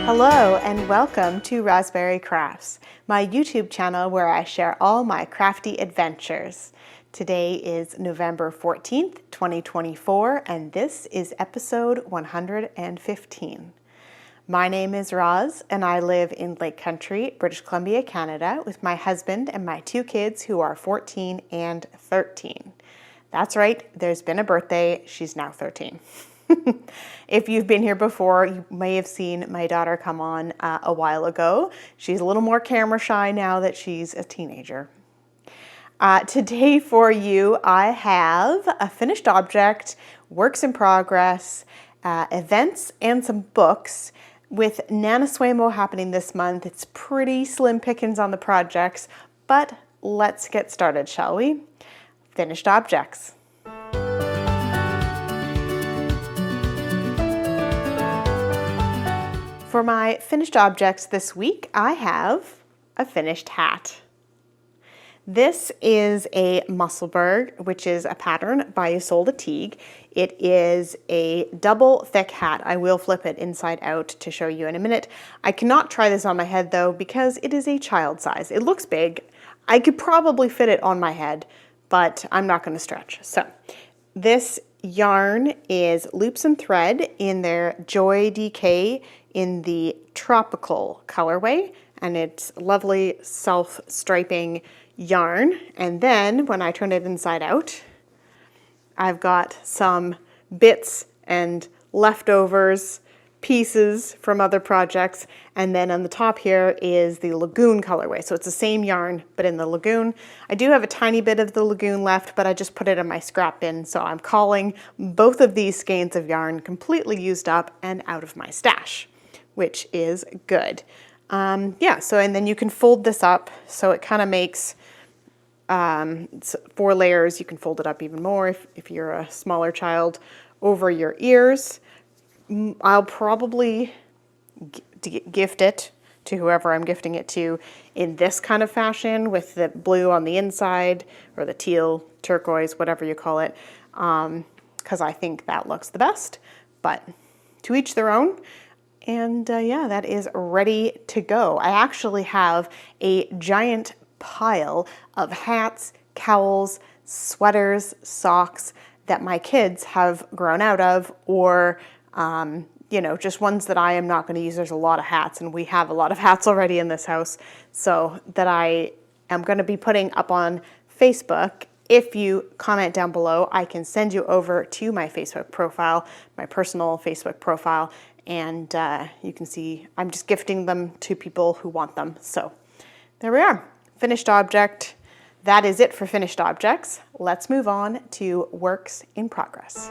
Hello and welcome to Raspberry Crafts, my YouTube channel where I share all my crafty adventures. Today is November 14th, 2024, and this is episode 115. My name is Roz, and I live in Lake Country, British Columbia, Canada, with my husband and my two kids who are 14 and 13. That's right, there's been a birthday. She's now 13. If you've been here before, you may have seen my daughter come on a while ago. She's a little more camera shy now that she's a teenager. Today for you, I have a finished object, works in progress, events, and some books. With NaKniSweMo happening this month, it's pretty slim pickings on the projects, but let's get started, shall we? Finished objects. For my finished objects this week, I have a finished hat. This is a Musselburgh, which is a pattern by Isolde Teague. It is a double thick hat. I will flip it inside out to show you in a minute. I cannot try this on my head though because it is a child size. It looks big. I could probably fit it on my head, but I'm not going to stretch. So this yarn is Loops and Thread in their Joy DK in the tropical colorway, and it's lovely self-striping yarn. And then when I turn it inside out, I've got some bits and leftovers, pieces from other projects, and then on the top here is the Lagoon colorway. So it's the same yarn, but in the Lagoon. I do have a tiny bit of the Lagoon left, but I just put it in my scrap bin, so I'm calling both of these skeins of yarn completely used up and out of my stash, which is good. Yeah, so and then you can fold this up, so it kind of makes 4 layers. You can fold it up even more if you're a smaller child over your ears. I'll probably gift it to whoever I'm gifting it to in this kind of fashion with the blue on the inside or the teal, turquoise, whatever you call it, because I think that looks the best, but to each their own. And yeah, that is ready to go. I actually have a giant pile of hats, cowls, sweaters, socks that my kids have grown out of, or you know, just ones that I am not going to use. There's a lot of hats, and we have a lot of hats already in this house, so that I am going to be putting up on Facebook. If you comment down below, I can send you over to my Facebook profile, my personal Facebook profile, and you can see I'm just gifting them to people who want them. So there we are. Finished object. That is it for finished objects. Let's move on to works in progress.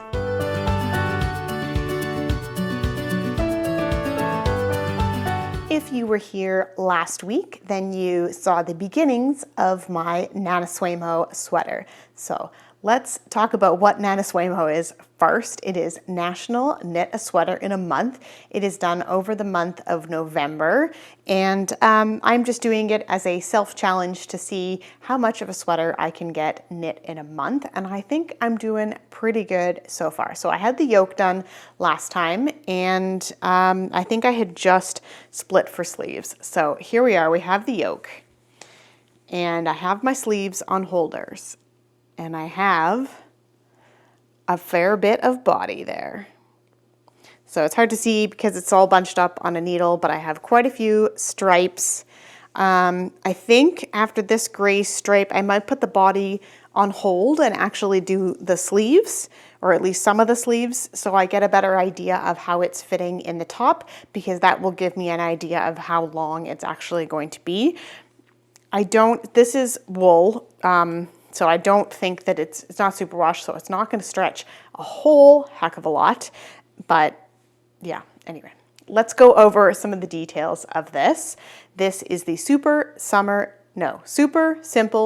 If you were here last week, then you saw the beginnings of my NaKniSweMo sweater. So let's talk about what NaKniSweMo is first. It is National Knit a Sweater in a Month. It is done over the month of November, and I'm just doing it as a self-challenge to see how much of a sweater I can get knit in a month, and I think I'm doing pretty good so far. So I had the yoke done last time, and I think I had just split for sleeves. So here we are, we have the yoke, and I have my sleeves on holders. And I have a fair bit of body there. So it's hard to see because it's all bunched up on a needle, but I have quite a few stripes. I think after this gray stripe, I might put the body on hold and actually do the sleeves, or at least some of the sleeves, so I get a better idea of how it's fitting in the top, because that will give me an idea of how long it's actually going to be. This is wool, so I don't think that it's not super washed, so it's not going to stretch a whole heck of a lot. But yeah, anyway, let's go over some of the details of this. This is the Super Simple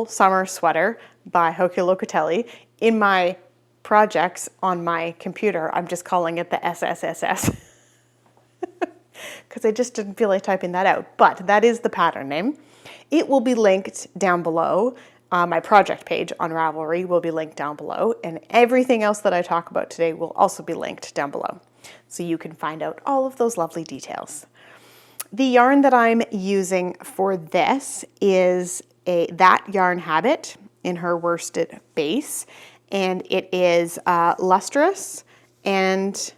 Summer Sweater by Hoki Locatelli. In my projects on my computer, I'm just calling it the SSSS because I just didn't feel like typing that out. But that is the pattern name. It will be linked down below. My project page on Ravelry will be linked down below, and everything else that I talk about today will also be linked down below, so you can find out all of those lovely details. The yarn that I'm using for this is That Yarn Habit in her worsted base, and it is Lustrous and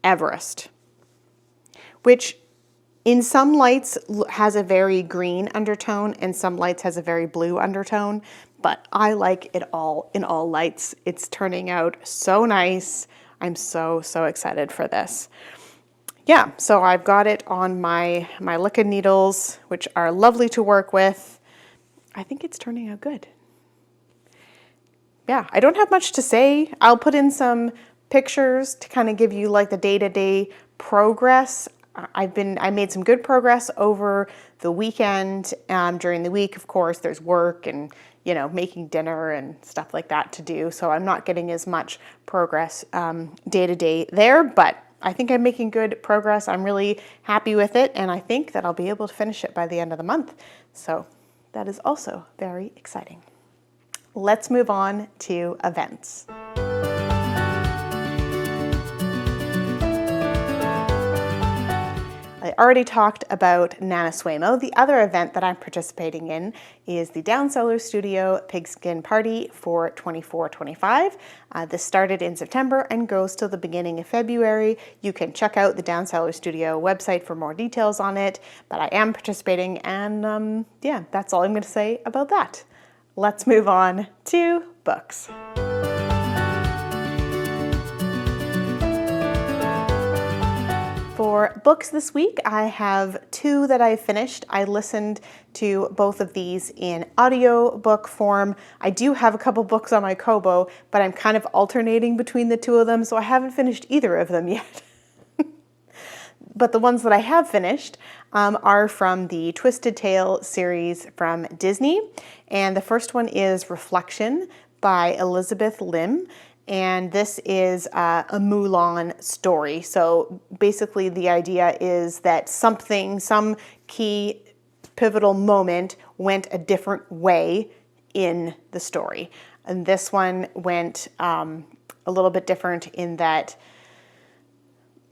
Everest, which in some lights has a very green undertone and some lights has a very blue undertone, but I like it all in all lights. It's turning out so nice. I'm so excited for this. Yeah, so I've got it on my Liquid needles, which are lovely to work with. I think it's turning out good. Yeah, I don't have much to say. I'll put in some pictures to kind of give you like the day-to-day progress. I made some good progress over the weekend. During the week, of course, there's work and, you know, making dinner and stuff like that to do. So I'm not getting as much progress day to day there, but I think I'm making good progress. I'm really happy with it, and I think that I'll be able to finish it by the end of the month. So that is also very exciting. Let's move on to events. I already talked about NaKniSweMo. The other event that I'm participating in is the Down Cellar Studio Pigskin Party for 24-25. This started in September and goes till the beginning of February. You can check out the Down Cellar Studio website for more details on it, but I am participating, and yeah, that's all I'm going to say about that. Let's move on to books. For books this week, I have 2 that I finished. I listened to both of these in audio book form. I do have a couple books on my Kobo, but I'm kind of alternating between the 2 of them, so I haven't finished either of them yet. But the ones that I have finished are from the Twisted Tale series from Disney. And the first one is Reflection by Elizabeth Lim. And this is a Mulan story. So basically the idea is that some key pivotal moment went a different way in the story. And this one went a little bit different in that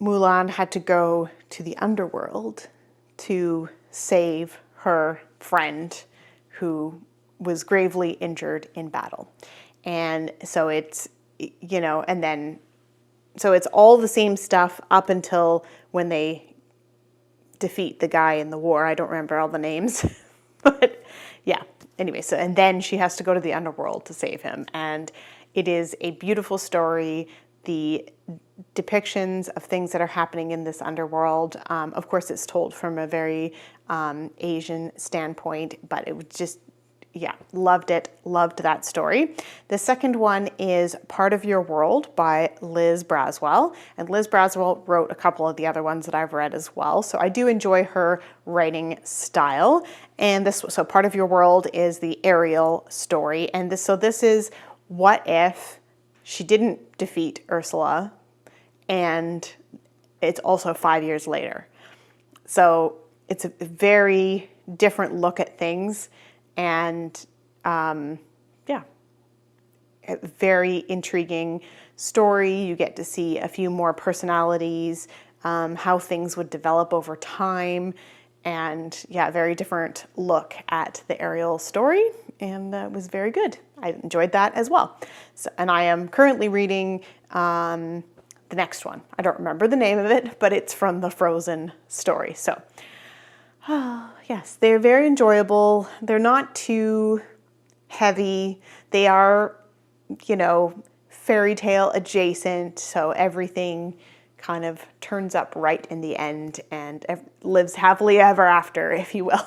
Mulan had to go to the underworld to save her friend who was gravely injured in battle. And so it's, you know, and then, so it's all the same stuff up until when they defeat the guy in the war. I don't remember all the names, but yeah. Anyway, so, and then she has to go to the underworld to save him. And it is a beautiful story. The depictions of things that are happening in this underworld, of course, it's told from a very Asian standpoint, but it was just, yeah, loved it, loved that story. The second one is Part of Your World by Liz Braswell. And Liz Braswell wrote a couple of the other ones that I've read as well. So I do enjoy her writing style. And so Part of Your World is the Ariel story. And this is what if she didn't defeat Ursula, and it's also 5 years later. So it's a very different look at things. And yeah, a very intriguing story. You get to see a few more personalities, how things would develop over time, and yeah, very different look at the Ariel story, and it was very good. I enjoyed that as well. So, and I am currently reading the next one. I don't remember the name of it, but it's from the Frozen story. So yes, they're very enjoyable. They're not too heavy. They are, you know, fairy tale adjacent, so everything kind of turns up right in the end and lives happily ever after, if you will.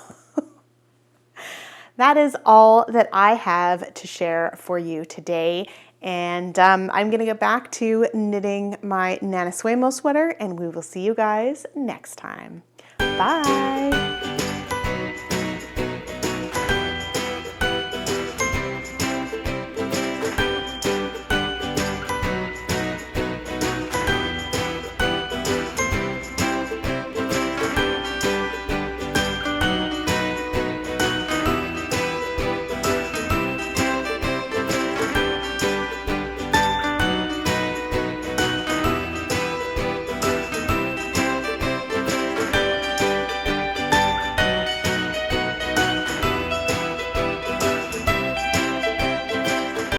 That is all that I have to share for you today. And I'm going to get back to knitting my NaKniSweMo sweater, and we will see you guys next time. Bye!